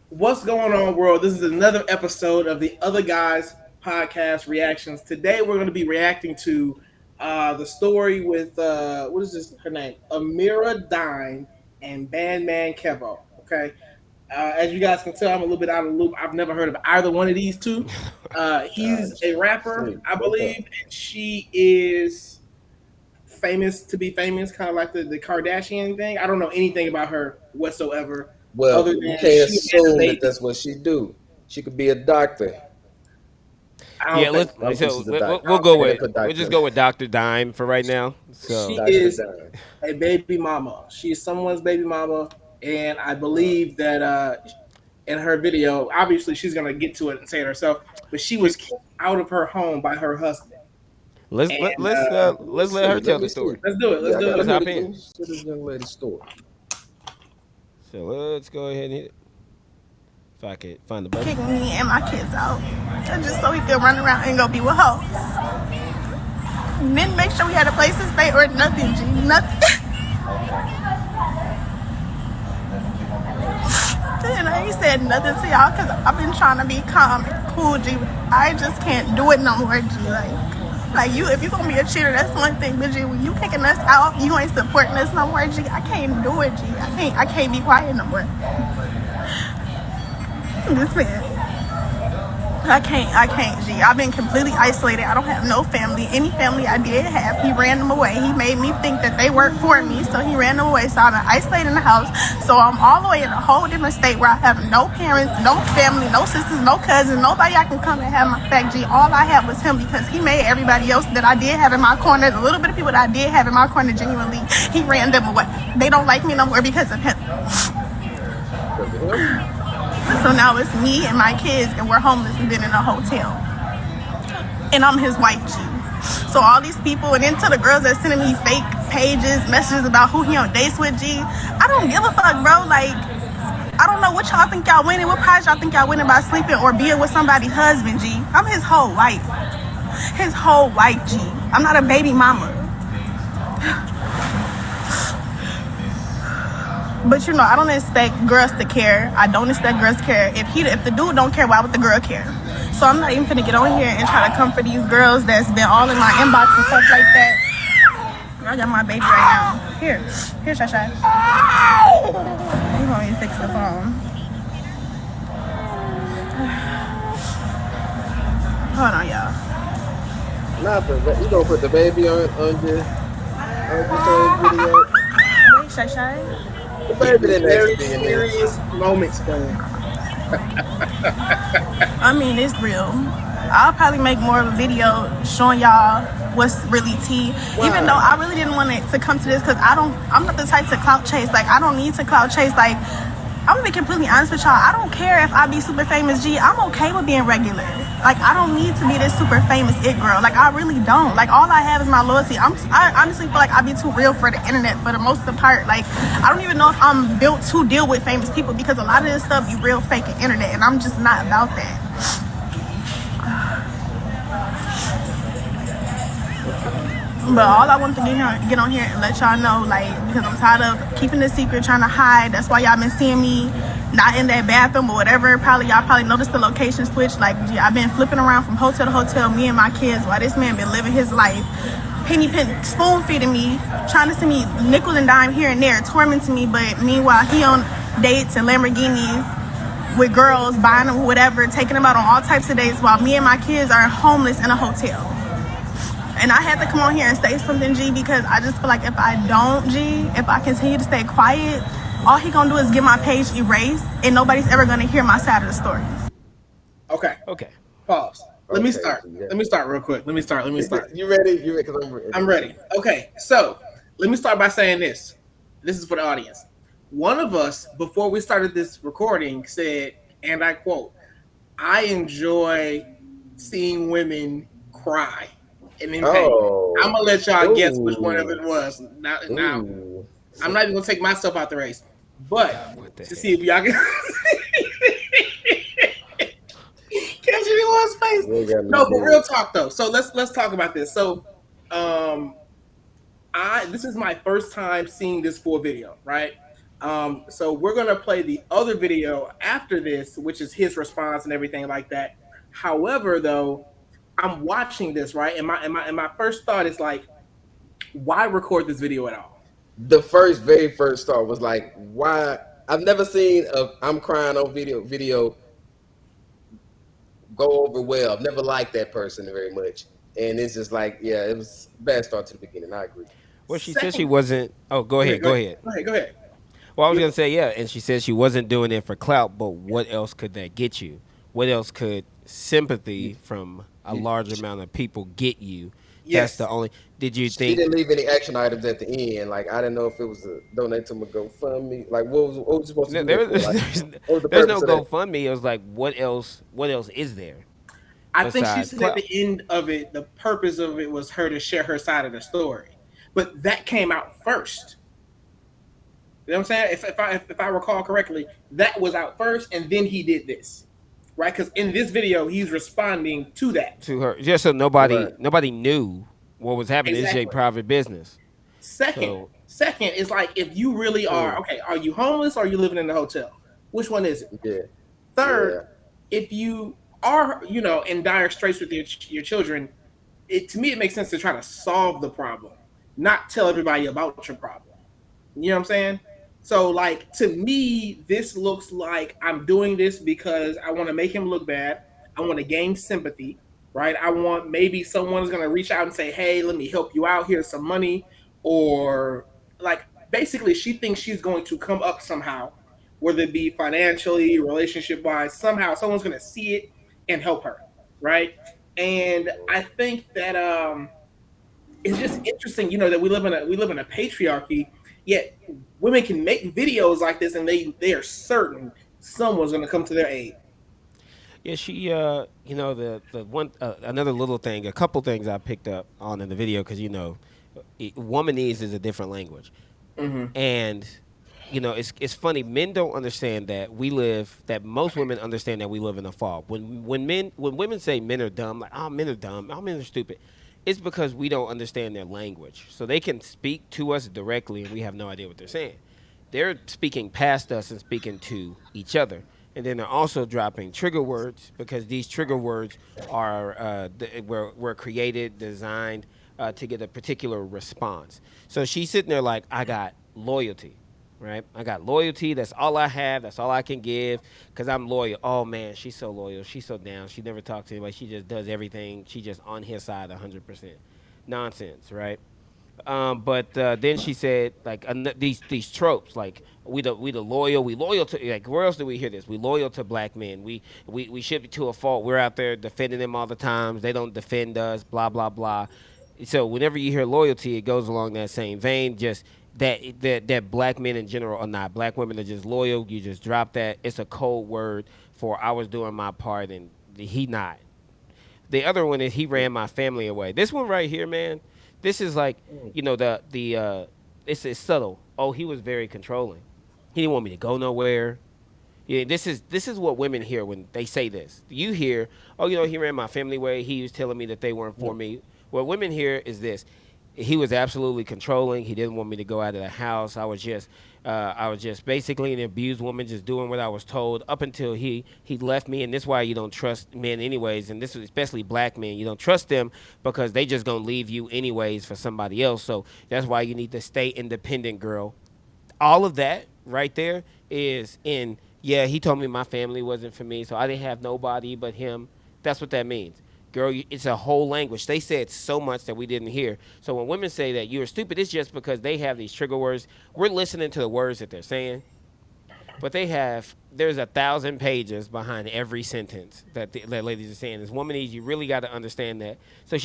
What's going on, world? This is another episode of the Other Guys Podcast Reactions. Today, we're going to be reacting to the story with what is this? Her name, Amira Dine and Bandman Kevo. Okay, as you guys can tell, I'm a little bit out of the loop. I've never heard of either one of these two. He's a rapper, Shoot, I what's believe, up? and she is famous to be famous, kind of like the Kardashian thing. I don't know anything about her whatsoever, other Well, you than can't she had a assume that baby. that's what she do. She could be a doctor. I Yeah, don't think let's so. I don't think so she's a I we'll doctor. don't go think They so. didn't with put we'll doctor just in go it. with Dr. Dime for right now. She So Doctor is Dime. a baby mama. She's someone's baby mama, and I Uh, believe that in her video, obviously she's gonna get to it and say it herself, but she here, was kicked out of her home by her husband. let's let, And let's let's let's let her see. Let tell me the see. story. let's do it. Let's Yeah, I do it. gotta Let's hear do Hop it. in. this young lady's story. So let's go ahead and hit it. If I could find the button. Kick me and my kids out. Just so we could run around and go be with hoes. Didn't make sure we had a place to stay or nothing, G. Nothing. And I ain't said nothing to y'all because I've been trying to be calm and cool, G. I just can't do it no more, G. Like you, if you gonna be a cheater, that's one thing. But G, when you kicking us out, you ain't supporting us no more, G. I can't do it, G. I can't be quiet no more. This man. I can't, G. I've been completely isolated. I don't have no family. Any family I did have, he ran them away. He made me think that they worked for me, so he ran them away. So I've been isolated in the house. So I'm all the way in a whole different state where I have no parents, no family, no sisters, no cousins, nobody I can come and have my back, G. All I have was him because he made everybody else that I did have in my corner, the little bit of people that I did have in my corner genuinely, he ran them away. They don't like me no more because of him. Because of him? So now it's me and my kids, and we're homeless and been in a hotel. And I'm his wife, G. So all these people, and then to the girls that sending me fake pages, messages about who he on dates with, G. I don't give a fuck, bro. Like, I don't know what y'all think y'all winning, what prize y'all think y'all winning by sleeping or being with somebody's husband, G. I'm his whole wife. His whole wife, G. I'm not a baby mama. But you know, I don't expect girls to care. I don't expect girls to care. If the dude don't care, why would the girl care? So I'm not even finna get on here and try to comfort these girls that's been all in my inbox and stuff like that. I got my baby right now. Here, Shasha. You want me to fix the phone? Hold on, y'all. Nothing. But you gonna put the baby on your son's video? Wait, Shasha. The baby It's didn't ask to very be in there. serious moments, man. I mean, it's real. I'll probably make more of a video showing y'all what's really tea. Even though I really didn't want it to come to this because I'm not the type to clout chase. Like, I don't need to clout chase. Like, I'm gonna be completely honest with y'all. I don't care if I be super famous, G. I'm okay with being regular. Like, I don't need to be this super famous it girl. Like, I really don't. Like, all I have is my loyalty. I honestly feel like I be too real for the internet for the most of the part. Like, I don't even know if I'm built to deal with famous people because a lot of this stuff be real fake and internet, and I'm just not about that. But all I want to get on here and let y'all know, like, because I'm tired of keeping the secret, trying to hide. That's why y'all been seeing me not in that bathroom or whatever. Y'all probably noticed the location switch. Like, I've been flipping around from hotel to hotel, me and my kids, while this man been living his life. Spoon feeding me, trying to send me nickel and dime here and there, tormenting me. But meanwhile, he on dates and Lamborghinis with girls, buying them whatever, taking them out on all types of dates, while me and my kids are homeless in a hotel. And I had to come on here and say something, G, because I just feel like if I don't, G, if I continue to stay quiet, all he gonna do is get my page erased, and nobody's ever gonna hear my side of the story. Okay, Okay. pause. Let me Okay, start. so yeah. Let me start real quick. Let me start. Let me start. You ready? You ready? Because I'm ready. I'm ready. Okay, so let me start by saying this. This is for the audience. One of us, before we started this recording, said, and I quote, I enjoy seeing women cry and in pain. I'm Oh. gonna let y'all guess which one of Ooh. it was. Now Ooh. I'm not even gonna take myself out the race, but What the to heck? see if y'all can catch anyone's face. You ain't got No, no but real beard. talk though. So let's talk about this. So, um, this is my first time seeing this full video, right? So we're gonna play the other video after this, which is his response and everything like that. However, though, I'm watching this right, and my first thought is like, why record this video at all? The very first thought was like, why? I've never seen a I'm crying on video go over well. I've never liked that person very much, and it's just like, yeah, it was a bad start to the beginning. I agree. Well, she said she Second, wasn't. Oh, go go ahead, ahead. go Go ahead, ahead. go ahead, go ahead. Well, I was You, gonna say yeah, and she said she wasn't doing it for clout, but what else could that get you? What else could You, sympathy from a you, large amount of people get you? That's the yes, only. Did you she think? didn't leave any action items at the end. Like I didn't know if it was a donate to my GoFundMe. Like what was you supposed to No, do that for? Like what was the there's purpose no of that? GoFundMe. It was like, what else? What else is there I think she besides said at the clout? end of it, the purpose of it was her to share her side of the story, but that came out first. You know what I'm saying? If I recall correctly, that was out first, and then he did this, right? Because in this video, he's responding to that. To her, just so Right. nobody knew what was happening. It's a Exactly. private business. Second, So second is like if you really are Mm, okay, are you homeless or are you living in a hotel? Which one is it? yeah. Third, Yeah. if you are, in dire straits with your children, it to me it makes sense to try to solve the problem, not tell everybody about your problem. You know what I'm saying? So like to me, this looks like I'm doing this because I want to make him look bad. I want to gain sympathy, right? I want maybe someone's gonna reach out and say, "Hey, let me help you out. Here's some money," or like basically she thinks she's going to come up somehow, whether it be financially, relationship wise. Somehow, someone's gonna see it and help her, right? And I think that it's just interesting, that we live in a patriarchy, yet women can make videos like this and they are certain someone's gonna come to their aid. yeah, she the one another little thing, a couple things I picked up on in the video because womanese is a different language, Mm-hmm. and it's funny. Men don't understand that most women understand that we live in a fall. When women say men are dumb, like, oh, men are dumb, oh, men are stupid, it's because we don't understand their language. So they can speak to us directly and we have no idea what they're saying. They're speaking past us and speaking to each other. And then they're also dropping trigger words because these trigger words were created, designed to get a particular response. So she's sitting there like, I got loyalty, right? I got loyalty. That's all I have. That's all I can give because I'm loyal. Oh man, she's so loyal. She's so down. She never talks to anybody. She just does everything. She just on his side 100%. Nonsense, right? But then she said like these tropes like we the loyal, we loyal to, like, where else do we hear this? We loyal to black men. We should be to a fault. We're out there defending them all the times. They don't defend us. Blah blah blah. So whenever you hear loyalty, it goes along that same vein. Just that black men in general are not. Black women are just loyal. You just drop that. It's a code word for I was doing my part and he not. The other one is he ran my family away. This one right here, man. This is like, Mm, it's subtle. Oh, he was very controlling. He didn't want me to go nowhere. Yeah, this is what women hear when they say this. You hear, oh, he ran my family away. He was telling me that they weren't for mm, me. What women hear is this: he was absolutely controlling. He didn't want me to go out of the house. I was just basically an abused woman, just doing what I was told up until he left me. And this is why you don't trust men, anyways. And this is especially black men. You don't trust them because they just gonna leave you anyways for somebody else. So that's why you need to stay independent, girl. All of that right there is in, yeah, he told me my family wasn't for me, so I didn't have nobody but him. That's what that means. Girl, it's a whole language. They said so much that we didn't hear. So when women say that you're stupid, it's just because they have these trigger words. We're listening to the words that they're saying, but there's 1,000 pages behind every sentence that ladies are saying. This woman needs, you really got to understand that. So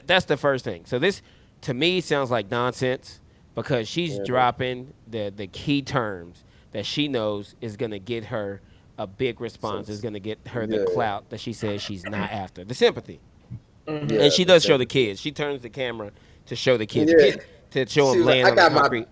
that's the first thing. So this, to me, sounds like nonsense because she's yeah, it does. dropping the key terms that she knows is going to get her a big Some, response, is going to get her the yeah, clout that she says she's not after, the sympathy. Mm-hmm. And yeah, she the does show the sympathy. kids. She turns the camera to show the Yeah, kids, to show she them was like, laying I on the got my concrete.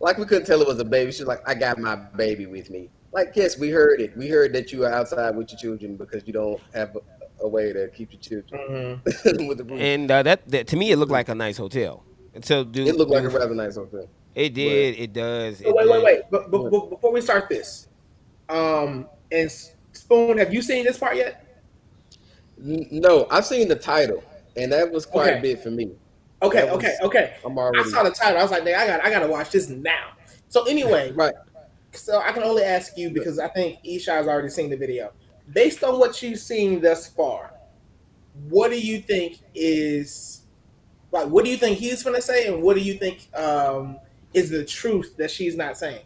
like we couldn't tell it was a baby. She's like, I got my baby with me. Like, yes, we heard it. We heard that you are outside with your children because you don't have a way to keep your children Mm-hmm. with the roof. And that to me, it looked like a nice hotel. And so It looked like a do rather nice hotel. It But did. It does. So It wait. did. but Before we start this, and Spoon, have you seen this part yet? no, I've seen the title, and that was quite a Okay, bit for me. That was I'm I saw already the title. I was like, I gotta watch this now. So anyway, right. so I can only ask you because I think Isha has already seen the video. Based on what you've seen thus far, what do you think is like? What do you think he's gonna say, and what do you think is the truth that she's not saying?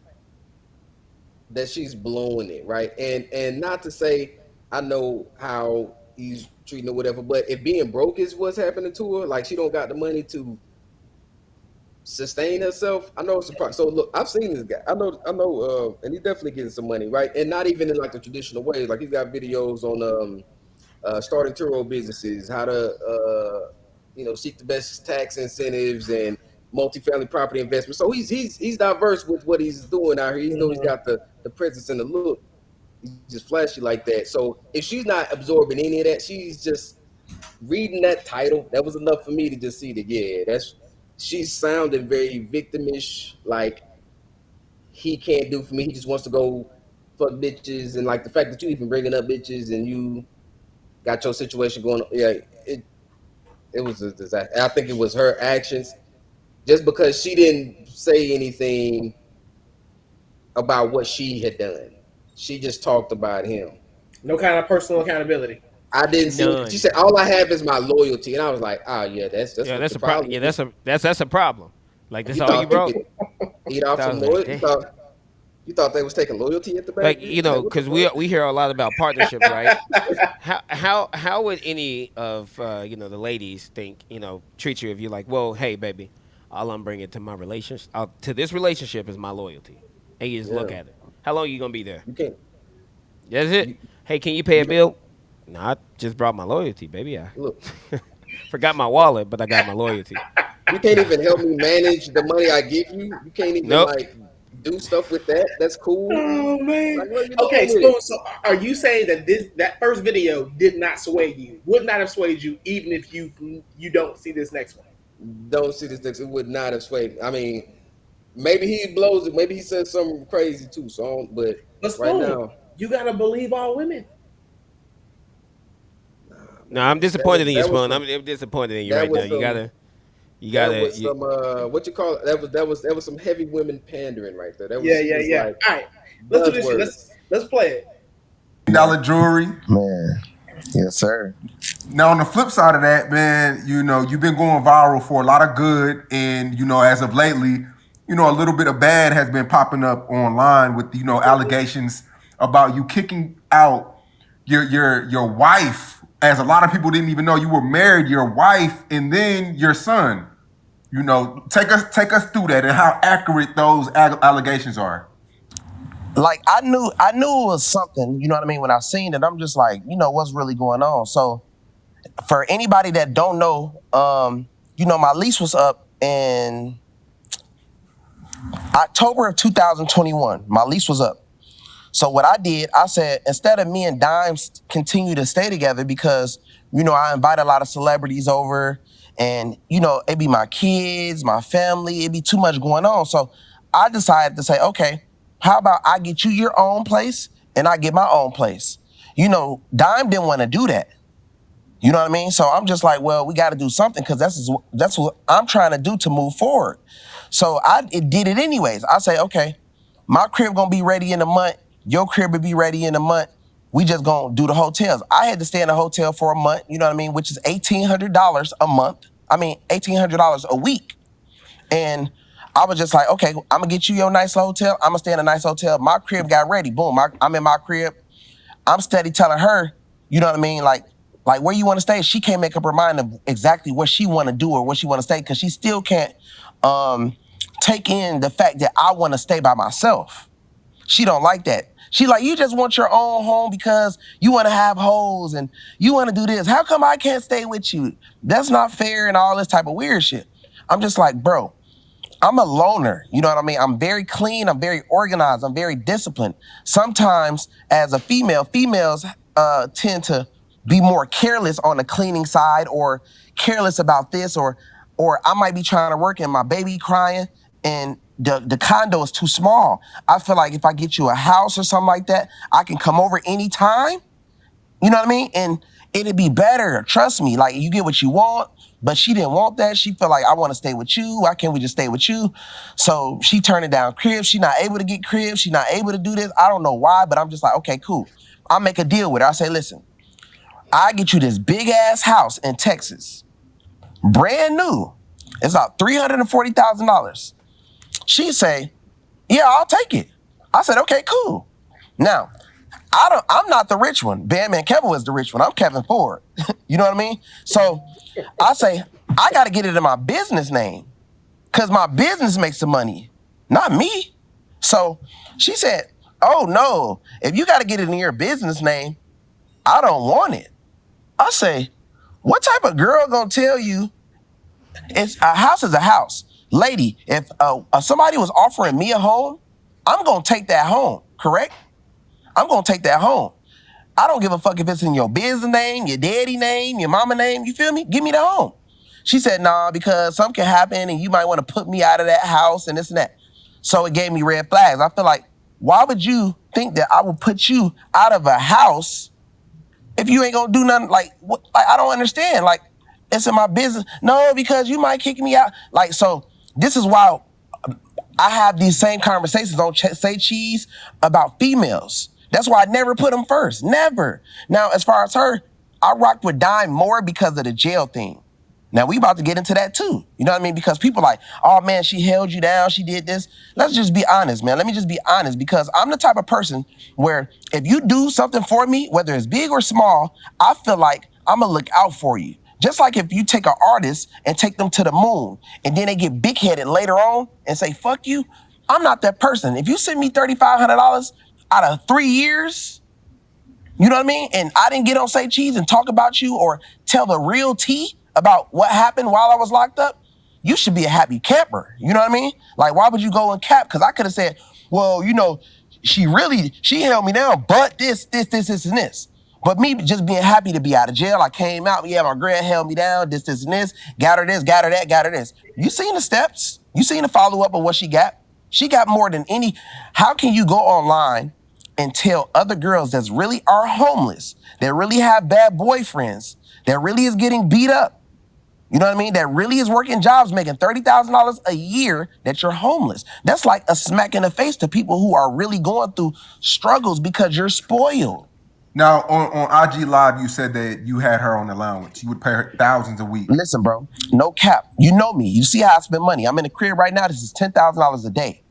That she's blowing it, right? And not to say I know how he's treating or whatever, but if being broke is what's happening to her, like she don't got the money to sustain herself, I know it's a problem. So look, I've seen this guy. And he's definitely getting some money, right? And not even in like the traditional way. Like he's got videos on starting Turo businesses, how to seek the best tax incentives and multifamily property investment. So he's diverse with what he's doing out here. He's know he's Mhm. got the presence and the look. He's just flashy like that. So if she's not absorbing any of that, she's just reading that title. That was enough for me to just see that. Yeah, that's she's sounding very victimish. Like he can't do for me. He just wants to go fuck bitches, and like the fact that you even bringing up bitches and you got your situation going on. Yeah, it was a disaster. I think it was her actions, just because she didn't say anything about what she had done. She just talked about him. No kind of personal accountability. I didn't see it. She None. said, "All I have is my loyalty," and I was like, "Ah, yeah, that's Yeah, what that's the a pro. problem Yeah, is." that's a problem. Like that's You all you thought he brought. could eat off So I some was like, loyalty? damn. You thought they was taking loyalty at the back? Like Like what the because we fuck? hear a lot about partnerships, right? How would any of the ladies think treat you if you're like, well, hey, baby, all I'm bringing to my relationship to this relationship is my loyalty, and you just look Yeah, at it. How long you gonna be there? you can't. That's it. You Hey, can you pay a you bill? No, I just brought my loyalty, baby. I look. forgot my wallet, but I got my loyalty. You can't even help me manage the money I give you. You can't even Nope. like do stuff with that. That's cool. Oh man. Like what are you Okay, doing with Spoon. it? So are you saying that that first video did not sway you? Would not have swayed you, even if you don't see this next one? Don't see this next. It would not have swayed. I mean, maybe he blows it. Maybe he says something crazy too. So, but But right Spoon, now, you gotta believe all women. nah, No, I'm man. disappointed in you, That was Spawn. some. I'm disappointed in you That right now. was some. You That gotta. was some. What you call it? That was some heavy women pandering right there. That was Yeah, she yeah, was yeah. like All right, let's do this shit. buzzwords. Let's play it. Dollar jewelry. Man, yes, sir. Now, on the flip side of that, man, you've been going viral for a lot of good, and as of lately, a little bit of bad has been popping up online with allegations about you kicking out your wife, as a lot of people didn't even know you were married, your wife, and then your son. Take us through that and how accurate those allegations are. Like I knew it was something, you know what I mean? When I seen it, I'm just like, what's really going on? So for anybody that don't know, my lease was up in October of 2021. My lease was up. So what I did, I said, instead of me and Dimes continue to stay together because, I invite a lot of celebrities over and, it'd be my kids, my family, it'd be too much going on. So I decided to say, okay, how about I get you your own place and I get my own place? Dime didn't want to do that. You know what I mean? So I'm just like, well, we got to do something because that's what I'm trying to do to move forward. So did it anyways. I say, okay, my crib gonna be ready in a month. Your crib will be ready in a month. We just gonna do the hotels. I had to stay in a hotel for a month. You know what I mean? Which is $1,800 a month. I mean, $1,800 a week. And I was just like, okay, I'm gonna get you your nice hotel. I'm gonna stay in a nice hotel. My crib got ready. Boom. I'm in my crib. I'm steady telling her, you know what I mean? Like where you want to stay. She can't make up her mind of exactly what she want to do or where she want to stay because she still can't take in the fact that I want to stay by myself. She don't like that. She like, you just want your own home because you want to have hoes and you want to do this. How come I can't stay with you? That's not fair and all this type of weird shit. I'm just like, bro, I'm a loner. You know what I mean? I'm very clean. I'm very organized. I'm very disciplined. Sometimes as a females tend to be more careless on the cleaning side or careless about this or I might be trying to work and my baby crying and the condo is too small. I feel like if I get you a house or something like that, I can come over anytime. You know what I mean? And it'd be better. Trust me. Like you get what you want. But she didn't want that. She felt like I want to stay with you. Why can't we just stay with you? So she turning down cribs. She not able to get cribs. She not able to do this. I don't know why, but I'm just like, okay, cool. I'll make a deal with her. I say, listen, I get you this big ass house in Texas, brand new. It's about $340,000. She say, yeah, I'll take it. I said, okay, cool. Now, I'm not the rich one. Bandman Kevo is the rich one. I'm Kevin Ford. You know what I mean? So I say, I gotta get it in my business name. Cause my business makes the money, not me. So she said, oh no, if you gotta get it in your business name, I don't want it. I say, what type of girl gonna tell you it's a house is a house? Lady, if somebody was offering me a home, I'm gonna take that home, correct? I'm gonna take that home. I don't give a fuck if it's in your business name, your daddy name, your mama name, you feel me? Give me the home. She said, nah, because something can happen and you might want to put me out of that house and this and that. So it gave me red flags. I feel like, why would you think that I would put you out of a house if you ain't gonna do nothing? Like, what, like I don't understand. Like, it's in my business. No, because you might kick me out. Like, so this is why I have these same conversations on Say Cheese about females. That's why I never put them first. Never. Now, as far as her, I rocked with Dime more because of the jail thing. Now, we about to get into that too. You know what I mean? Because people like, oh man, she held you down, she did this. Let's just be honest, man. Let me just be honest because I'm the type of person where if you do something for me, whether it's big or small, I feel like I'm gonna look out for you. Just like if you take an artist and take them to the moon and then they get big headed later on and say, fuck you, I'm not that person. If you send me $3,500 out of 3 years, you know what I mean? And I didn't get on Say Cheese and talk about you or tell the real tea about what happened while I was locked up. You should be a happy camper. You know what I mean? Like, why would you go and cap? Because I could have said, well, you know, she held me down, but this, and this. But me just being happy to be out of jail, I came out, yeah, my girl held me down, this, and this, got her this, got her that, got her this. You seen the steps? You seen the follow-up of what she got? She got more than any. How can you go online and tell other girls that really are homeless, that really have bad boyfriends, that really is getting beat up, you know what I mean, that really is working jobs making $30,000 a year, that you're homeless? That's like a smack in the face to people who are really going through struggles because you're spoiled. Now, on IG Live, you said that you had her on allowance. You would pay her thousands a week. Listen, bro, no cap. You know me. You see how I spend money. I'm in the crib right now. This is $10,000 a day.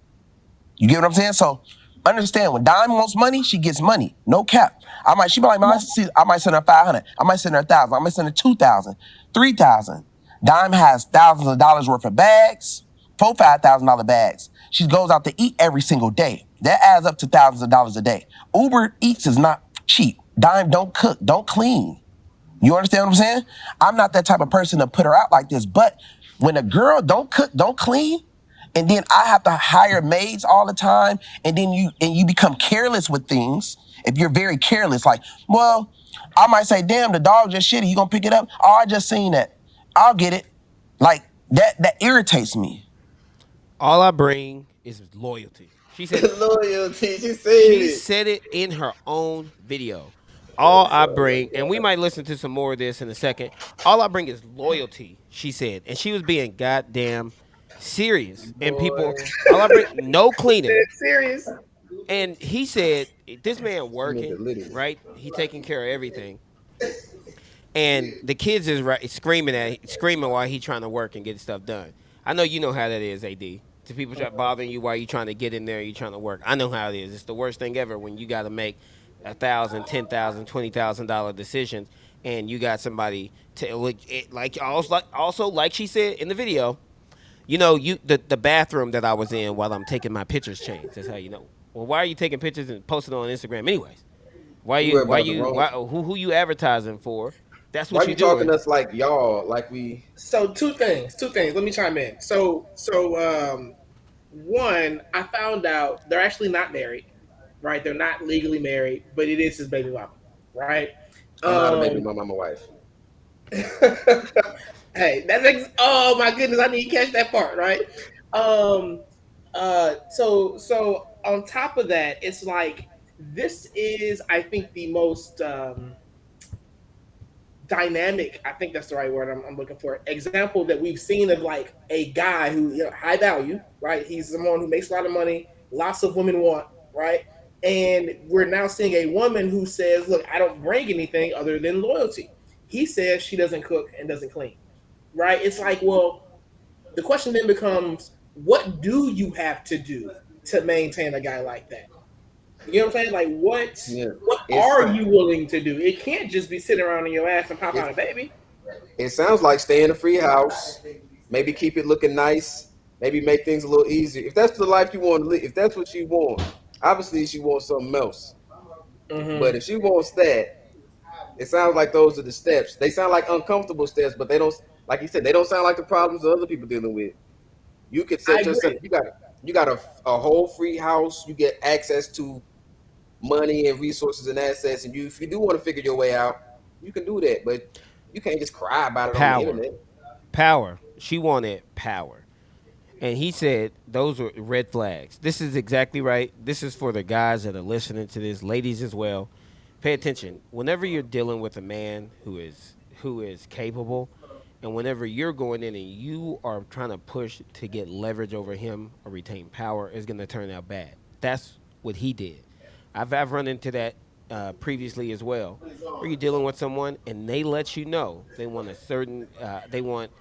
You get what I'm saying? So understand, when Dime wants money, she gets money. No cap. She be like, I might send her 500. I might send her 1,000. I might send her 2,000, 3,000. Dime has thousands of dollars worth of bags, $4,000-$5,000 bags. She goes out to eat every single day. That adds up to thousands of dollars a day. Uber Eats is not cheap. Dime don't cook, don't clean. You understand what I'm saying? I'm not that type of person to put her out like this. But when a girl don't cook, don't clean, and then I have to hire maids all the time, and then you become careless with things. If you're very careless, like, well, I might say, damn, the dog just shitty, you gonna pick it up? Oh, I just seen that. I'll get it. Like, that irritates me. All I bring is loyalty. She said it. Loyalty. She said She it. said it in her own video. All I bring, and we might listen to some more of this in a second. All I bring is loyalty, she said. And she was being goddamn serious. And people, Boy, all I bring, no cleaning. Dead serious. And he said, this man she meant it working, literally. right? He taking care of everything. And the kids is screaming while he trying to work and get stuff done. I know you know how that is, AD. To people try bothering you while you trying to get in there, you trying to work. I know how it is. It's the worst thing ever when you got to make $1,000, $10,000, $20,000 decisions, and you got somebody to like she said in the video. You know, the bathroom that I was in while I'm taking my pictures changed. That's how you know. Well, why are you taking pictures and posting on Instagram anyways? You worry about the wrong. Who you advertising for? That's Why what you you're talking doing. to us like y'all? Like we. So two things. Two things. Let me chime in. One, I found out they're actually not married, right? They're not legally married, but it is his baby mama, right? I'm not a baby Um, mama. I'm a wife. hey, oh my goodness, I need to catch that part, right? Um, So on top of that, it's like this is, I think, the most dynamic. I think that's the right word I'm looking for. Example that we've seen of like a guy who, high value, right? He's someone who makes a lot of money, lots of women want, right? And we're now seeing a woman who says, "Look, I don't bring anything other than loyalty." He says she doesn't cook and doesn't clean, right? It's like, well, the question then becomes, what do you have to do to maintain a guy like that? You know what I'm saying? Like, Yeah, what it's are you willing to do? It can't just be sitting around in your ass and pop it, out a baby. it sounds like stay in a free house, maybe keep it looking nice, maybe make things a little easier. If that's the life you want to live, if that's what she wants, obviously she wants something else. But Mm-hmm. if she wants that, it sounds like those are the steps. They sound like uncomfortable steps, but they don't, like you said, they don't sound like the problems that other people dealing with. You could I set yourself. agree. You got a whole free house. You get access to money and resources and assets, and if you do want to figure your way out, you can do that. But you can't just cry about it on the Power. internet. Power. She wanted power. And he said those were red flags. This is exactly right. This is for the guys that are listening to this, ladies as well. Pay attention. Whenever you're dealing with a man who is capable, and whenever you're going in and you are trying to push to get leverage over him or retain power, it's going to turn out bad. That's what he did. I've run into that previously as well, where you're dealing with someone and they let you know they want a certain they want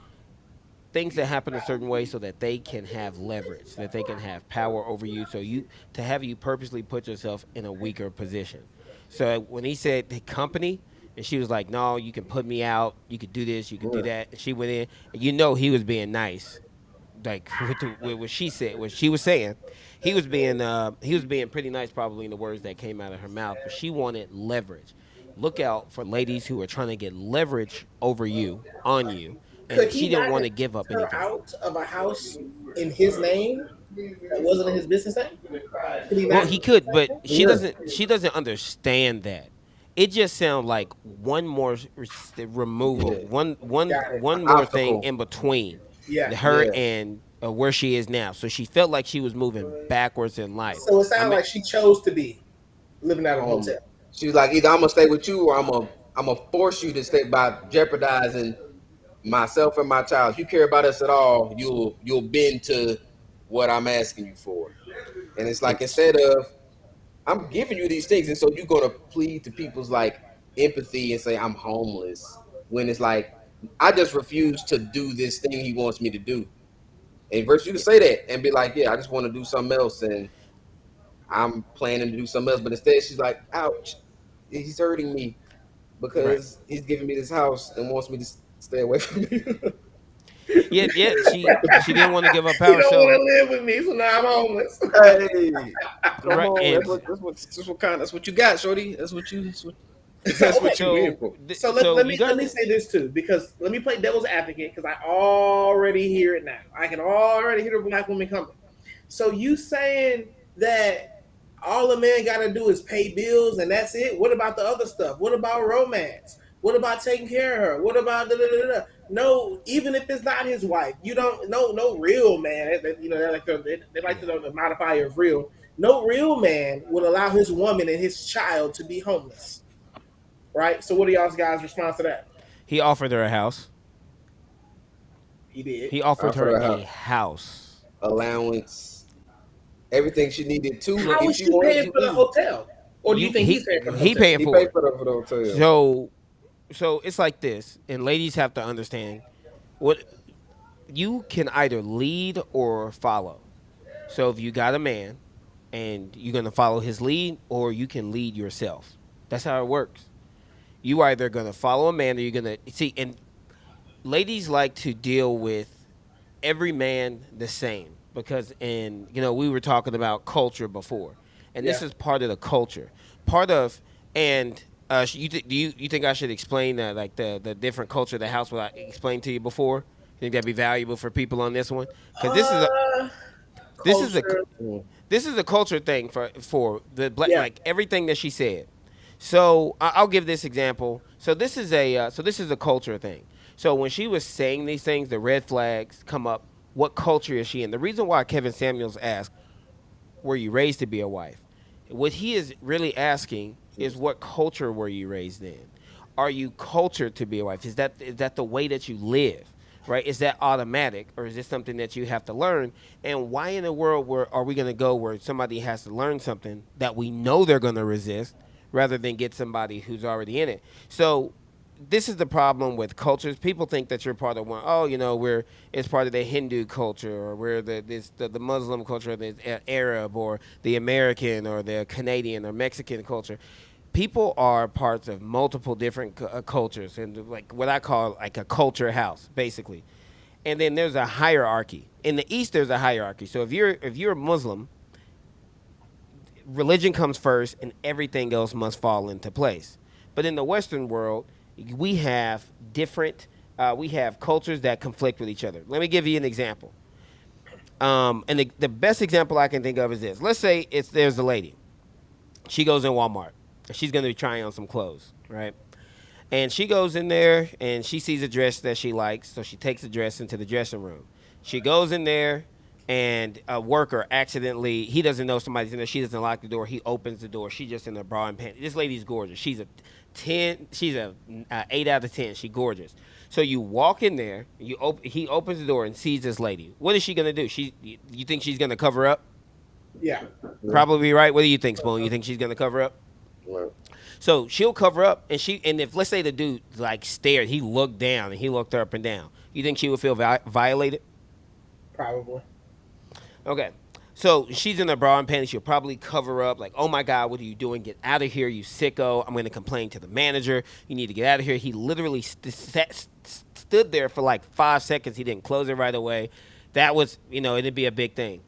things that happen a certain way so that they can have leverage, so that they can have power over you. So you to have you purposely put yourself in a weaker position. So when he said the company, and she was like, "No, you can put me out. You could do this. You could do Yeah. that." And she went in, and he was being nice, like with what she said, what she was saying. He was being pretty nice, probably in the words that came out of her mouth. But she wanted leverage. Look out for ladies who are trying to get leverage over you, on you, Could and he she didn't not want have to give kicked up her anything. out of a house in his name that wasn't in his business name? Could he Well, not? he could, but she Yeah. doesn't. She doesn't understand that. It just sounds like one more removal, Yeah. Got it. one more thing Obstacle. in between Yeah. her Yeah. and where she is now. So she felt like she was moving backwards in life. So it I sounds mean, like she chose to be living out of a Home. hotel. She was like, either I'm gonna stay with you, or I'm gonna force you to stay by jeopardizing myself and my child. If you care about us at all, you'll bend to what I'm asking you for. And it's and like, instead of I'm giving you these things, and so you're gonna plead to people's like empathy and say I'm homeless, when it's like I just refuse to do this thing he wants me to do. And versus you can yeah, say that and be like, yeah, I just want to do something else, and I'm planning to do something else. But instead, she's like, ouch, he's hurting me right. because he's giving me this house and wants me to stay away from you. Yeah, yeah. She didn't want to give up You power, don't want so to live with me, so now I'm homeless. Hey, come right. on, And that's what you got, shorty. So That's okay, what you in for. so let, so let you me let guys, me say this too, because let me play devil's advocate, because I already hear it now. I can already hear the black woman coming. So you saying that all a man got to do is pay bills and that's it? What about the other stuff? What about romance? What about taking care of her? What about da, da, da, da? No? Even if it's not his wife, you don't, no real man. They like to yeah, know the modifier of real. No real man would allow his woman and his child to be homeless, right? So what are y'all's guys' response to that? he offered her a house. He did. He offered Offer her her a house, house. allowance, everything she needed to, How if is she she wanted paying to for the leave. hotel, or do you You think he's paying for the he hotel? paying He for paid it. for the hotel. So it's like this, and ladies have to understand what you can either lead or follow. So if you got a man and you're gonna follow his lead, or you can lead yourself. That's how it works. You either gonna follow a man, or you're gonna see. And ladies like to deal with every man the same because, and we were talking about culture before, and this Yeah. is part of the culture, part of. And do you think I should explain like the different culture of the house, what I explained to you before? You think that'd be valuable for people on this one? Because Uh, this is a culture. Mm. this is a culture thing for the black, Yeah. like everything that she said. So I'll give this example. So this is a culture thing. So when she was saying these things, the red flags come up What culture is she in? The reason why Kevin Samuels asked, were you raised to be a wife? What he is really asking is, what culture were you raised in? Are you cultured to be a wife? Is that the way that you live? Right? Is that automatic, or is this something that you have to learn? And why in the world are we going to go where somebody has to learn something that we know they're going to resist, rather than get somebody who's already in it? So this is the problem with cultures. People think that you're part of one. Oh, we're it's part of the Hindu culture, or we're the Muslim culture, or the Arab, or the American, or the Canadian or Mexican culture. People are parts of multiple different cultures, and like what I call like a culture house, basically. And then there's a hierarchy. In the East, there's a hierarchy. So if you're a Muslim, religion comes first and everything else must fall into place. But in the Western world, we have we have cultures that conflict with each other. Let me give you an example. And the best example I can think of is this. Let's say there's a lady. She goes in Walmart. She's going to be trying on some clothes, right? And she goes in there and she sees a dress that she likes, so she takes the dress into the dressing room. She goes in there, and a worker accidentally, he doesn't know somebody's in there. She doesn't lock the door. He opens the door. She just in a bra and pants. This lady's gorgeous. She's a 10. She's a 8 out of 10. She's gorgeous. So you walk in there. He opens the door and sees this lady. What is she gonna do? You think she's gonna cover up? Yeah. Probably right. What do you think, Spoon? You think she's gonna cover up? Right. So she'll cover up, and if, let's say, the dude like stared, he looked down and he looked her up and down. You think she would feel violated? Probably. Okay. So she's in a bra and panties. She'll probably cover up like, oh my God, what are you doing? Get out of here, you sicko. I'm going to complain to the manager. You need to get out of here. He literally stood there for like 5 seconds. He didn't close it right away. That was, it'd be a big thing.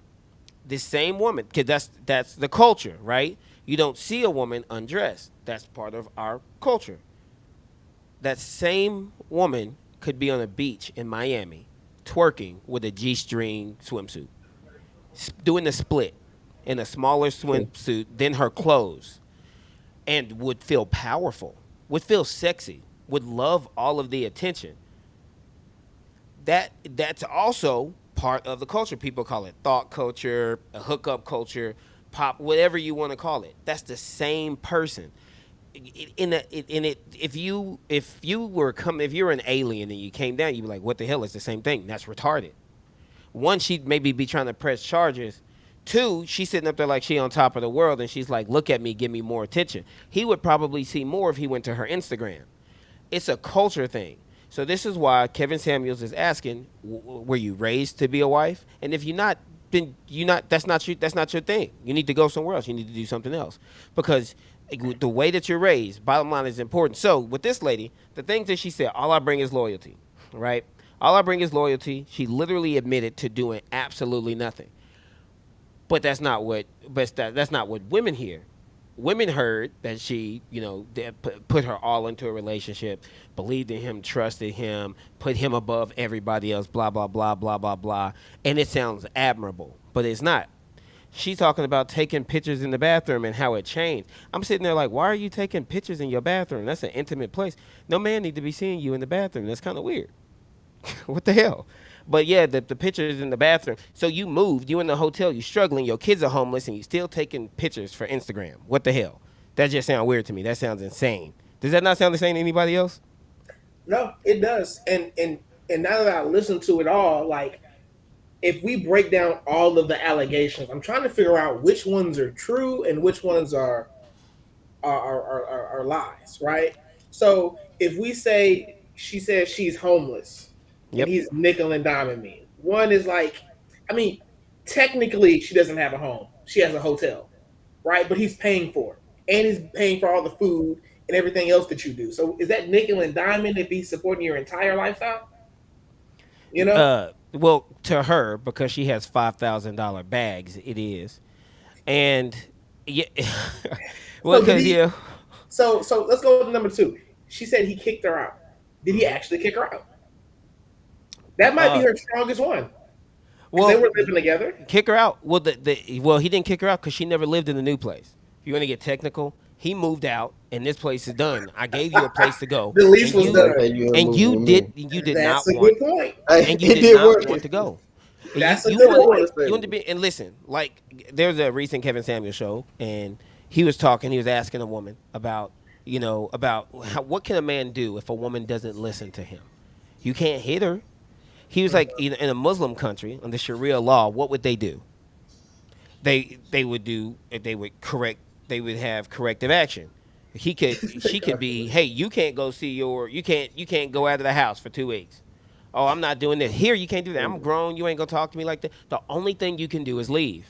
This same woman, because that's the culture, right? You don't see a woman undressed. That's part of our culture. That same woman could be on a beach in Miami twerking with a G-string swimsuit, doing a split in a smaller swimsuit than her clothes, and would feel powerful, would feel sexy, would love all of the attention. That's also part of the culture. People call it thought culture, a hookup culture, pop, whatever you want to call it. That's the same person. If you're an alien and you came down, you'd be like, what the hell? It's the same thing. That's retarded. One, she'd maybe be trying to press charges. Two, she's sitting up there like she on top of the world, and she's like, look at me, give me more attention. He would probably see more if he went to her Instagram. It's a culture thing. So this is why Kevin Samuels is asking, were you raised to be a wife? And if you're not, then that's not your thing. You need to go somewhere else. You need to do something else. Because the way that you're raised, bottom line, is important. So with this lady, the things that she said, all I bring is loyalty, right? All I bring is loyalty. She literally admitted to doing absolutely nothing. But that's not what women hear. Women heard that she, put her all into a relationship, believed in him, trusted him, put him above everybody else, blah, blah, blah, blah, blah, blah. And it sounds admirable, but it's not. She's talking about taking pictures in the bathroom and how it changed. I'm sitting there like, why are you taking pictures in your bathroom? That's an intimate place. No man need to be seeing you in the bathroom. That's kind of weird. What the hell? But yeah, the pictures in the bathroom. So you moved, you in the hotel, you struggling, your kids are homeless, and you still taking pictures for Instagram. What the hell? That just sounds weird to me. That sounds insane. Does that not sound insane to anybody else? No, it does. And now that I listen to it all, like if we break down all of the allegations, I'm trying to figure out which ones are true and which ones are lies, right? So if we say she says she's homeless and Yep. he's nickel and diming me, one is like, I mean, technically she doesn't have a home. She has a hotel, right? But he's paying for it, and he's paying for all the food and everything else that you do. So is that nickel and diamond if he's supporting your entire lifestyle? You know? Well, to her, because she has $5,000 bags, it is. And yeah, well, So did because he? yeah, So let's go to number two. She said he kicked her out. Did he actually kick her out? That might be uh, her strongest one because they well, were living together. kick her out. Well, he didn't kick her out because she never lived in the new place. If you want to get technical, he moved out, and this place is done. I gave you a place to go, The lease and was Like, done. hey, you and moving you with did me. you did That's not a want good point. Hey, and you it did did not work. want to go. That's a You good want point. you want to be and listen. Like there's a recent Kevin Samuels show, and he was talking. He was asking a woman about about what can a man do if a woman doesn't listen to him. You can't hit her. He was like, in a Muslim country under Sharia law, what would they do? They would do they would correct they would have corrective action. She could be, hey, you can't go see you can't go out of the house for 2 weeks. Oh, I'm not doing this. Here you can't do that. I'm grown. You ain't gonna talk to me like that. The only thing you can do is leave.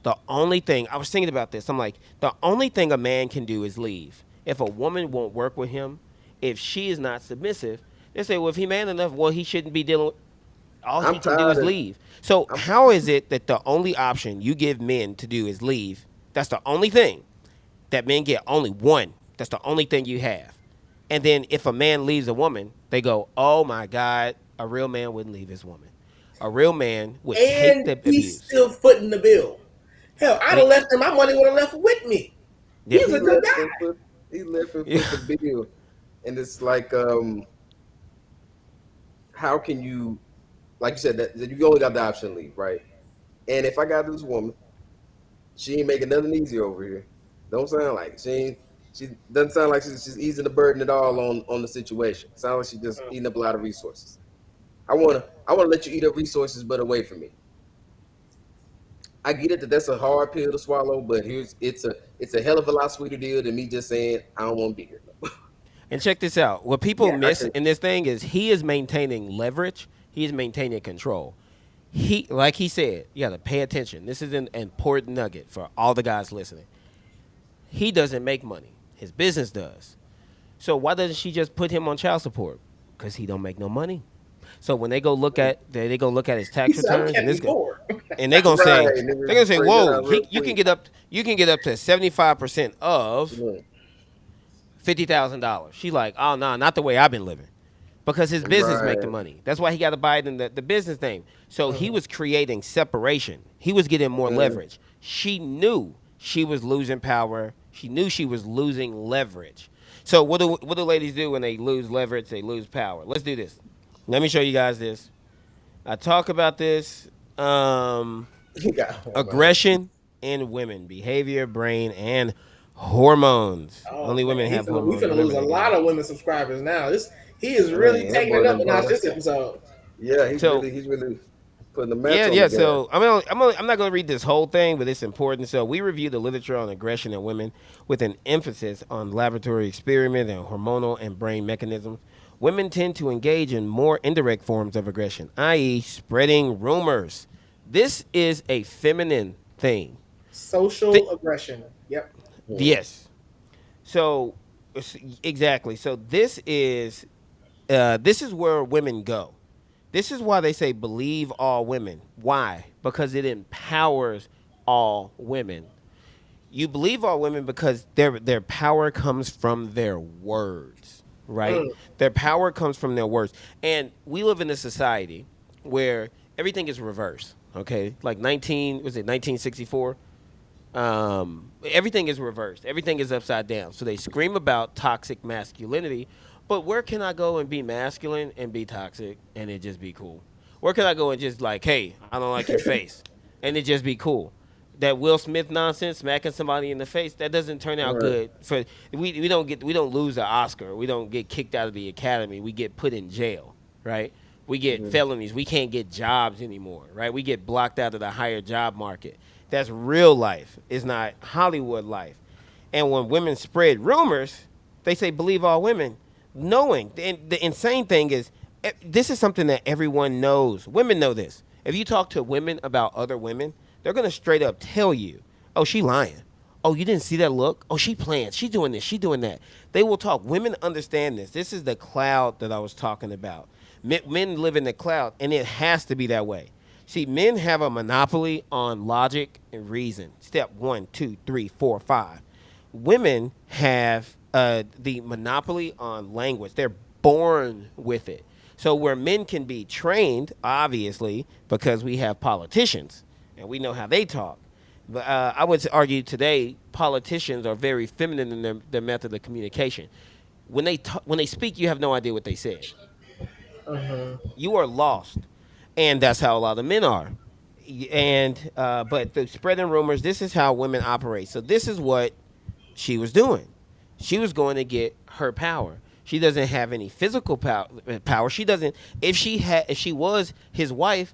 The only thing I was thinking about this. I'm like, the only thing a man can do is leave. If a woman won't work with him, if she is not submissive, they say, well, if he man enough, well, he shouldn't be dealing with all I'm he can do tired is of. leave. So I'm how is it that the only option you give men to do is leave? That's the only thing that men get. Only one. That's the only thing you have. And then if a man leaves a woman, they go, "Oh my God, a real man wouldn't leave his woman. A real man would take And the he's abuse." still footing the bill. Hell, I'd have They, left him. My money would have left with me. yeah, He's he a good left and guy. put he left and yeah. put the bill, and it's like how can you like you said that you only got the option to leave, right? And if I got this woman, she ain't making nothing easy over here. Don't sound like she ain't. She doesn't sound like she's easing the burden at all on the situation. Sounds like she's just eating up a lot of resources. I wanna let you eat up resources, but away from me. I get it that that's a hard pill to swallow, but it's a hell of a lot sweeter deal than me just saying I don't want to be here. No. And check this out. What people Yeah. I miss can in this thing is he is maintaining leverage. He is maintaining control. He, like he said, you got to pay attention. This is an important nugget for all the guys listening. He doesn't make money. His business does. So why doesn't she just put him on child support? Because he don't make no money. So when they go look at his He tax said, I'm returns, and catching this you bored. right, they're nigga, gonna say, bring it whoa, out real quick. you can get up to 75% of Mm, $50,000. She's like, oh no, not the way I've been living, because his business make the right. money. That's why he got to buy it in the business name. So he was creating separation. He was getting more Mm, leverage. She knew she was losing power. She knew she was losing leverage. So what do ladies do when they lose leverage? They lose power. Let's do this. Let me show you guys this. I talk about this. he got hormones. Aggression in women, behavior, brain, and hormones. Oh Only women man, have we hormones. finna lose Remember a that, lot guys. of women subscribers now. He is really Man, that taking boy it up done a notch brought this us. episode. Yeah, So he's really putting the yeah, match on the yeah. guy. So I'm not going to read this whole thing, but it's important. So we review the literature on aggression in women with an emphasis on laboratory experiment and hormonal and brain mechanisms. Women tend to engage in more indirect forms of aggression, i.e., spreading rumors. This is a feminine thing. Th- Social aggression. Yep. Mm, yes. So exactly. So this is where women go. This is why they say believe all women. Why? Because it empowers all women. You believe all women because their power comes from their words, right? Mm. Their power comes from their words. And we live in a society where everything is reversed, okay? Like 1964? Everything is reversed. Everything is upside down. So they scream about toxic masculinity, but where can I go and be masculine and be toxic and it just be cool? Where can I go and just like, hey, I don't like your face, and it just be cool? That Will Smith nonsense, smacking somebody in the face, that doesn't turn out right. good. For we don't lose an Oscar. We don't get kicked out of the academy. We get put in jail, right? We get Mm, felonies. We can't get jobs anymore, right? We get blocked out of the higher job market. That's real life. It's not Hollywood life. And when women spread rumors, they say believe all women, knowing. And the insane thing is, this is something that everyone knows. Women know this. If you talk to women about other women, they're gonna straight up tell you, "Oh, she lying. Oh, you didn't see that look. Oh, she playing. She doing this. She doing that." They will talk. Women understand this. This is the cloud that I was talking about. Men live in the cloud, and it has to be that way. See, men have a monopoly on logic and reason. Step one, two, three, four, five. Women have the monopoly on language. They're born with it. So where men can be trained, obviously, because we have politicians and we know how they talk. But I would argue today politicians are very feminine in their method of communication. When they speak, you have no idea what they said. Uh-huh. You are lost, and that's how a lot of men are. and but the spreading rumors. This is how women operate. So this is what she was doing. She was going to get her power. She doesn't have any physical power. She doesn't. If she was his wife,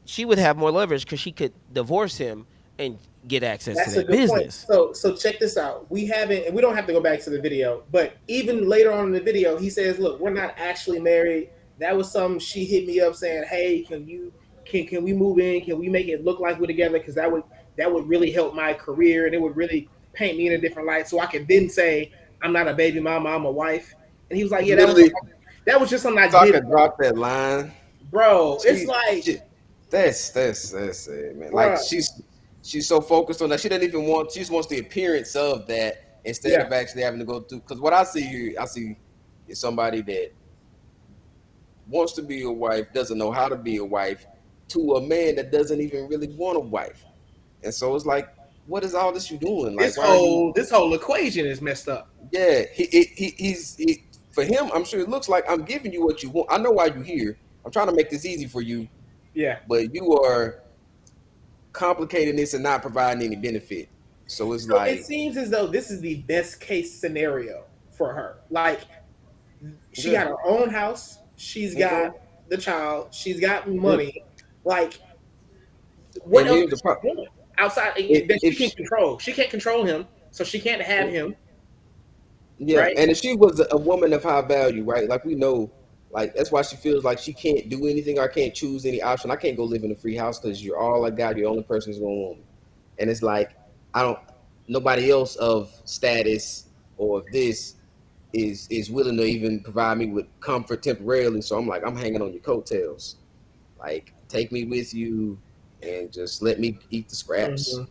she would have more leverage because she could divorce him and get access to That's a that good point. business. So check this out. We haven't, and we don't have to go back to the video, but even later on in the video, he says, "Look, we're not actually married. That was some she hit me up saying, hey, can we move in? Can we make it look like we're together? Because that would really help my career, and it would really paint me in a different light, so I could then say I'm not a baby mama, I'm a wife." And he was like, "Yeah, Literally, that was just something I did, Taka dropped that line. bro. It's She, like, she that's it, man. Like bro, she's so focused on that. She doesn't even want. She just wants the appearance of that instead yeah." of actually having to go through. Because what I see here, I see is somebody that wants to be a wife, doesn't know how to be a wife, to a man that doesn't even really want a wife. And so it's like, what is all this you doing? Like, This why are you? whole this whole equation is messed up. Yeah, for him. I'm sure it looks like I'm giving you what you want. I know why you're here. I'm trying to make this easy for you, Yeah. but you are complicating this and not providing any benefit. So it's So it like, seems as though this is the best case scenario for her. Like, she yeah, got her own house, she's got mhm. the child, she's got and, money. Like, what and else here's the is she problem. doing outside that If she can control? She can't control him, so she can't have him, Yeah, right? and if she was a woman of high value, right? Like we know, like that's why she feels like she can't do anything. Or I can't choose any option. I can't go live in a free house because you're all I got. You're the only person who's gonna want me. And it's like I don't. Nobody else of status or of this is willing to even provide me with comfort temporarily. So I'm like, I'm hanging on your coattails. Like, take me with you, and just let me eat the scraps. Hmm.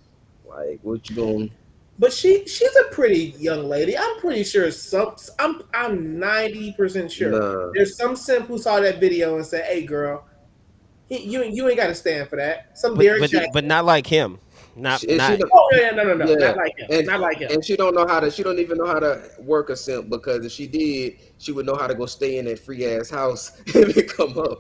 Like, what you doing? But she's a pretty young lady. I'm pretty sure I'm 90% sure Nah. there's some simp who saw that video and said, "Hey, girl, you ain't got to stand for that." Some But Derek but Jackson. but not like him. She, Not and she not. don't, Oh yeah, no, no, no, yeah, not like him, and not like him. and she don't know how to. She don't even know how to work a simp because if she did, she would know how to go stay in that free ass house and come up.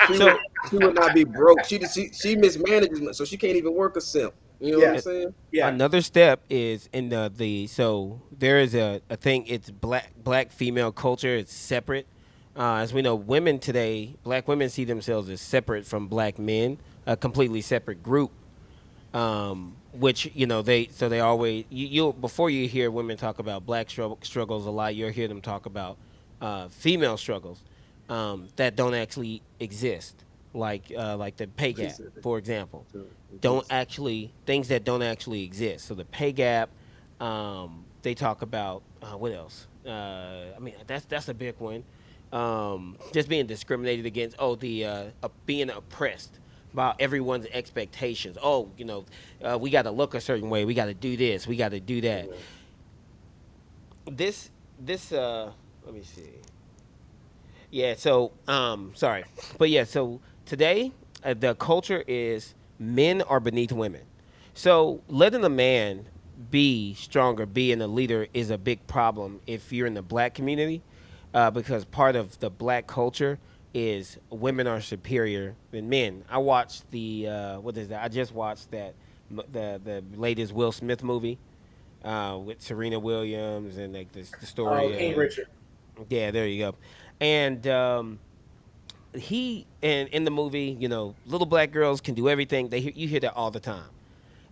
She would So she would not be broke. She mismanages, so she can't even work a simp. You know what I'm Yeah, uh, saying? yeah. another step is in the so there is a thing. It's black female culture. It's separate. As we know, women today, black women see themselves as separate from black men, a completely separate group. Which they always you before you hear women talk about black struggles a lot, you'll hear them talk about female struggles that don't actually exist, like the pay She gap, said that for example, too. don't actually things that don't actually exist. So the pay gap, they talk about what else? I mean that's a big one. Just being discriminated against. Oh, the being oppressed about everyone's expectations. Oh, we got to look a certain way. We got to do this. We got to do that. Mhm. This let me see. Yeah, so sorry. But yeah, so today the culture is men are beneath women. So letting a man be stronger, being a leader is a big problem if you're in the black community, because part of the black culture is women are superior than men. I watched the what is that? I just watched the latest Will Smith movie with Serena Williams and like the Oh, story. King Richard. Yeah, there you go. And he and in the movie, little black girls can do everything. You hear that all the time.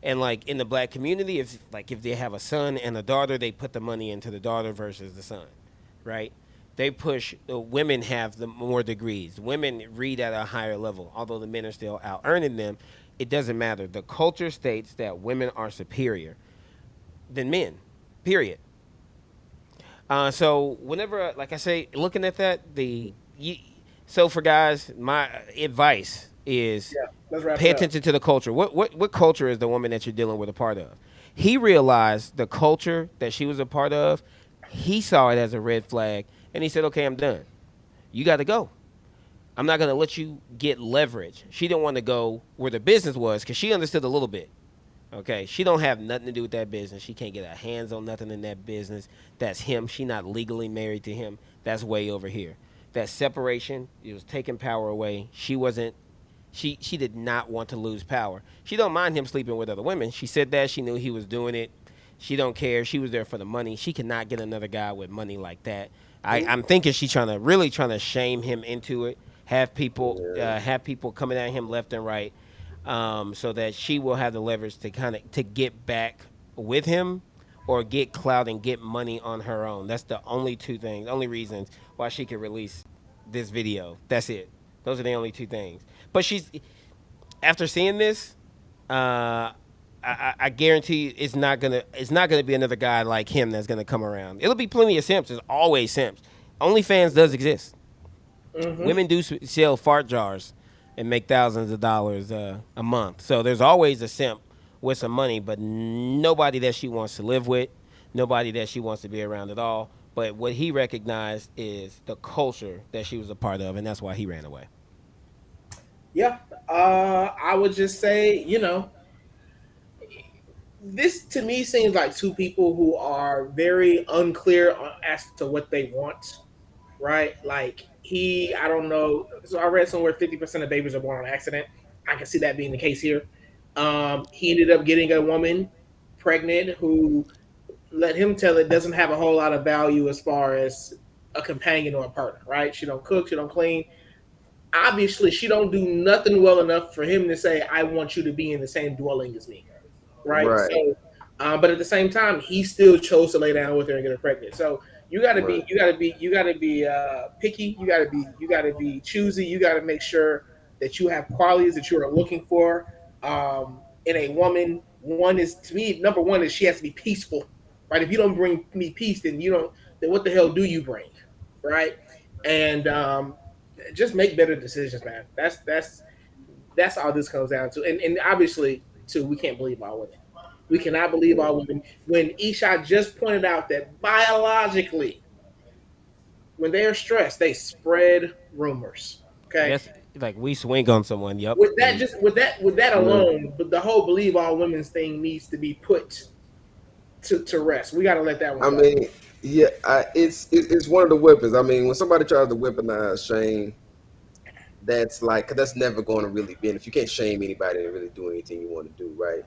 And like in the black community, if they have a son and a daughter, they put the money into the daughter versus the son, right? They push women have the more degrees. Women read at a higher level, although the men are still out earning them. It doesn't matter. The culture states that women are superior than men. Period. So whenever, like I say, looking at that, so for guys, my advice is Yeah, let's wrap pay it up. attention to the culture. What culture is the woman that you're dealing with a part of? He realized the culture that she was a part of. He saw it as a red flag, and he said, "Okay, I'm done. You got to go. I'm not gonna let you get leverage." She didn't want to go where the business was because she understood a little bit. Okay, she don't have nothing to do with that business. She can't get her hands on nothing in that business. That's him. She not legally married to him. That's way over here. That separation, it was taking power away. She wasn't. She did not want to lose power. She don't mind him sleeping with other women. She said that she knew he was doing it. She don't care. She was there for the money. She cannot get another guy with money like that. I'm thinking she's trying to shame him into it. Yeah. Have people coming at him left and right, so that she will have the leverage to to get back with him, or get clout and get money on her own. That's the only two things, only reasons why she could release this video. That's it. Those are the only two things. But she's after seeing this, I guarantee you it's not gonna be another guy like him that's gonna come around. It'll be plenty of simps. There's always simps. OnlyFans does exist. Women do sell fart jars and make thousands of dollars a month. So there's always a simp with some money, but nobody that she wants to live with, nobody that she wants to be around at all. But what he recognized is the culture that she was a part of, and that's why he ran away. Yeah, I would just say, this to me seems like two people who are very unclear as to what they want, right? Like I don't know. So I read somewhere 50% of babies are born on accident. I can see that being the case here. He ended up getting a woman pregnant who let him tell it doesn't have a whole lot of value as far as a companion or a partner, right? She don't cook, she don't clean. Obviously, she don't do nothing well enough for him to say, "I want you to be in the same dwelling as me." Right? Right. So, but at the same time, he still chose to lay down with her and get her pregnant. So Right. you gotta be picky. You gotta be choosy. You gotta make sure that you have qualities that you are looking for in a woman. One is to me, number one is she has to be peaceful, right? If you don't bring me peace, then you don't. Then what the hell do you bring, right? And just make better decisions, man. That's all this comes down to. And obviously, too, we can't believe all women. We cannot believe all women. When Isha just pointed out that biologically, when they are stressed, they spread rumors. Okay, Yes, like we swing on someone. Yep, with that, and just with that Yeah. alone, but the whole believe all women's thing needs to be put to rest. We got to let that one I go. mean, yeah, it's one of the weapons. I mean, when somebody tries to weaponize shame, that's like 'cause that's never going to really be. And if you can't shame anybody to really do anything you want to do, right?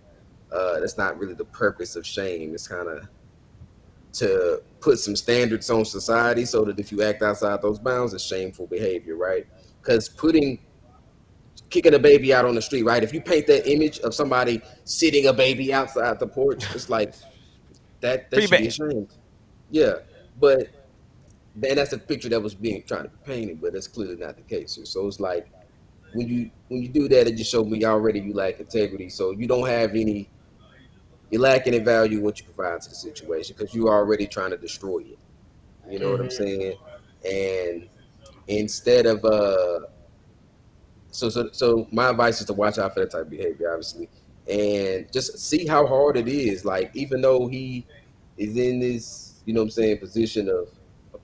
That's not really the purpose of shame. It's kind of to put some standards on society so that if you act outside those bounds, it's shameful behavior, right? Because putting kicking a baby out on the street, right? If you paint that image of somebody sitting a baby outside the porch, it's like it's that pretty should be bad. ashamed. Yeah, but then that's a picture that was being trying to be painted, but that's clearly not the case here. So it's like when you do that, it just showed me already you lack integrity. So you don't have any, you're lacking in value what you provide to the situation because you're already trying to destroy it. You know what I'm Hmm. saying? And instead of so my advice is to watch out for that type of behavior, obviously, and just see how hard it is. Like even though he is in this, you know what I'm saying, position of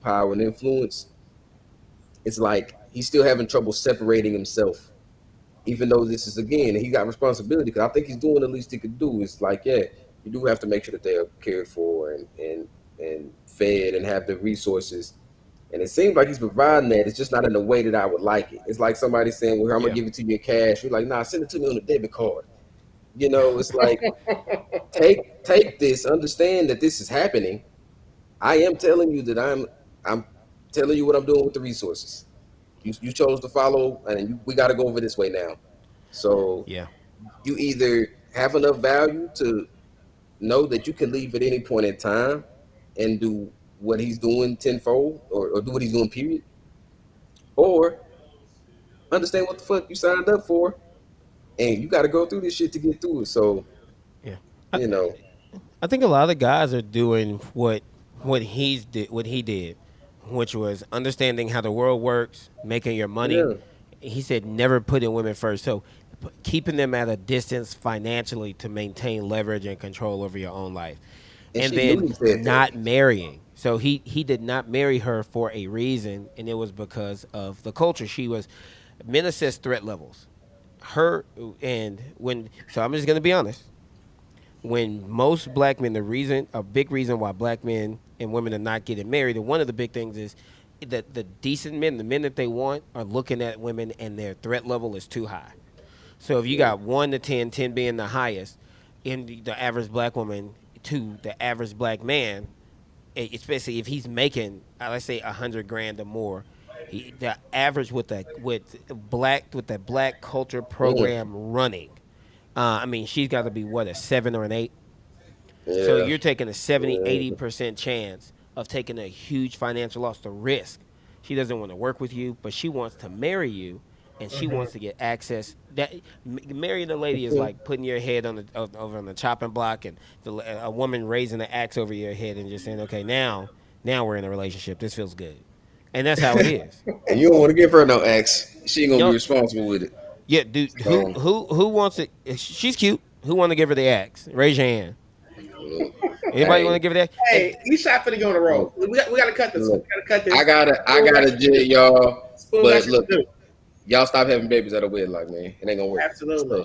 power and influence, it's like he's still having trouble separating himself. Even though this is again, he got responsibility because I think he's doing the least he could do. It's like, yeah, you do have to make sure that they are cared for and fed and have the resources. And it seems like he's providing that. It's just not in the way that I would like it. It's like somebody saying, "Well, I'm gonna Yeah, give it to you in cash." You're like, "Nah, send it to me on a debit card." You know, it's like take this, understand that this is happening. I am telling you that I'm telling you what I'm doing with the resources. You chose to follow, and we got to go over this way now. So yeah, you either have enough value to know that you can leave at any point in time and do what he's doing tenfold, or do what he's doing, period, or understand what the fuck you signed up for, and you got to go through this shit to get through it. So yeah. I, you know, I think a lot of guys are doing what he did, which was understanding how the world works, making your money. yeah, He said never putting women first. So keeping them at a distance financially to maintain leverage and control over your own life. and And she knew then he said that. not marrying. So he did not marry her for a reason, and it was because of the culture. She was men assess threat levels. Her and when so I'm just gonna be honest. When most black men, a big reason why black men and women are not getting married, and one of the big things is that the decent men, the men that they want, are looking at women and their threat level is too high. So if you got 1 to 10, 10 being the highest, in the average black woman to the average black man, especially if he's making, let's say 100 grand or more, the average with the black culture Mm, program running, I mean, she's got to be what, a 7 or an 8. So yeah. you're taking a 70, Yeah. 80% chance of taking a huge financial loss, the risk. She doesn't want to work with you, but she wants to marry you, and she Mhm. wants to get access. Marrying a lady is like putting your head over on the chopping block, and a woman raising the axe over your head and just saying, "Okay, now we're in a relationship. This feels good," and that's how it is. And you don't want to give her no ex. She ain't gonna be Yo, responsible with it. yeah, dude, who So who who wants it? She's cute. Who want to give her the axe? Raise your hand. look, Anybody want hey, to give her that? Hey, you shot finna go on the look, road. We got to cut this one. look. We got to cut I this. gotta, I Spoon got gotta shit to jig do. y'all. Spoon got But shit look, to do. y'all stop having babies at a wedlock, man. It ain't gonna work. It's Absolutely.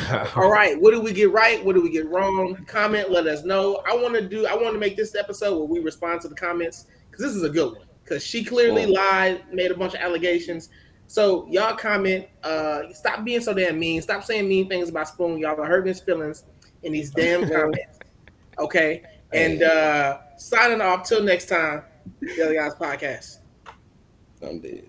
tough. All right. What do we get right? What do we get wrong? Comment. Let us know. I want to make this episode where we respond to the comments because this is a good one. Because she clearly Mm. lied, made a bunch of allegations. So y'all comment. Stop being so damn mean. Stop saying mean things about Spoon. Y'all are hurting his feelings in these damn Man, comments. Okay. And hey, signing off till next time. The Other Guys Podcast. I'm dead.